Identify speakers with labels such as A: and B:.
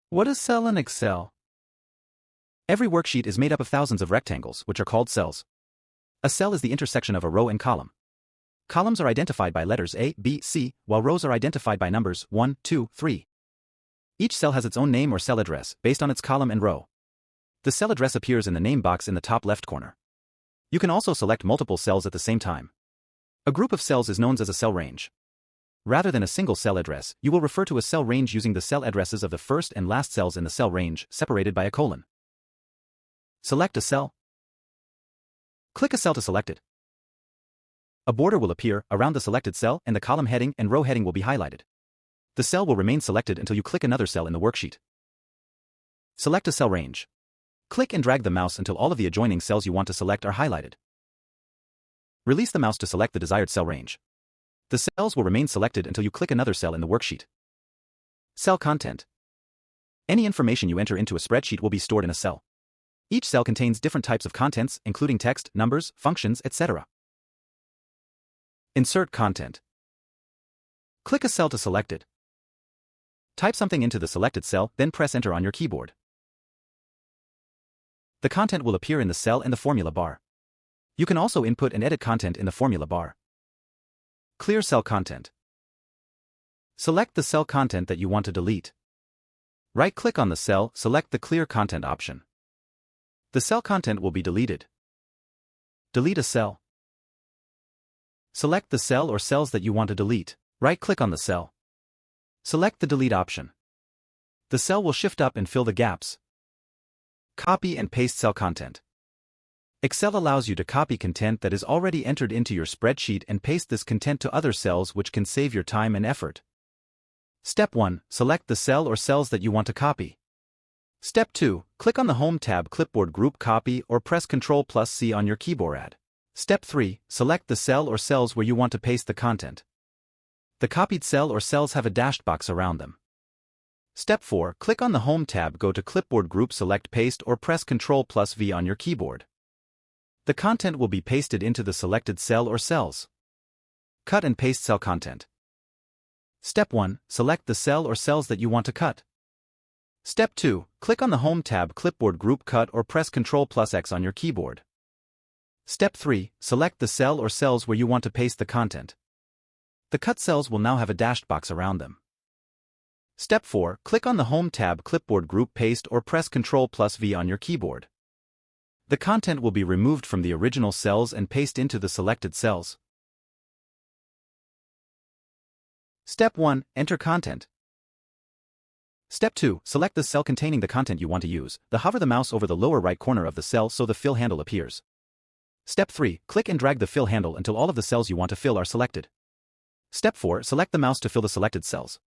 A: What is cell in Excel? Every worksheet is made up of thousands of rectangles, which are called cells. A cell is the intersection of a row and column. Columns are identified by letters A, B, C, while rows are identified by numbers 1, 2, 3. Each cell has its own name or cell address, based on its column and row. The cell address appears in the name box in the top left corner. You can also select multiple cells at the same time. A group of cells is known as a cell range. Rather than a single cell address, you will refer to a cell range using the cell addresses of the first and last cells in the cell range, separated by a colon. Select a cell. Click a cell to select it. A border will appear around the selected cell and the column heading and row heading will be highlighted. The cell will remain selected until you click another cell in the worksheet. Select a cell range. Click and drag the mouse until all of the adjoining cells you want to select are highlighted. Release the mouse to select the desired cell range. The cells will remain selected until you click another cell in the worksheet. Cell content. Any information you enter into a spreadsheet will be stored in a cell. Each cell contains different types of contents, including text, numbers, functions, etc. Insert content. Click a cell to select it. Type something into the selected cell, then press Enter on your keyboard. The content will appear in the cell and the formula bar. You can also input and edit content in the formula bar. Clear cell content. Select the cell content that you want to delete. Right-click on the cell, select the Clear Content option. The cell content will be deleted. Delete a cell. Select the cell or cells that you want to delete. Right-click on the cell. Select the Delete option. The cell will shift up and fill the gaps. Copy and paste cell content. Excel allows you to copy content that is already entered into your spreadsheet and paste this content to other cells, which can save your time and effort. Step 1. Select the cell or cells that you want to copy. Step 2. Click on the Home tab, Clipboard Group Copy, or press Ctrl+C on your keyboard. Step 3. Select the cell or cells where you want to paste the content. The copied cell or cells have a dashed box around them. Step 4. Click on the Home tab, go to Clipboard Group, select Paste, or press Ctrl+V on your keyboard. The content will be pasted into the selected cell or cells. Cut and paste cell content. Step 1. Select the cell or cells that you want to cut. Step 2. Click on the Home tab, Clipboard Group Cut, or press Ctrl+X on your keyboard. Step 3. Select the cell or cells where you want to paste the content. The cut cells will now have a dashed box around them. Step 4. Click on the Home tab, Clipboard Group Paste, or press Ctrl+V on your keyboard. The content will be removed from the original cells and paste into the selected cells. Step 1. Enter content. Step 2. Select the cell containing the content you want to use. Hover the mouse over the lower right corner of the cell so the fill handle appears. Step 3. Click and drag the fill handle until all of the cells you want to fill are selected. Step 4. Select the mouse to fill the selected cells.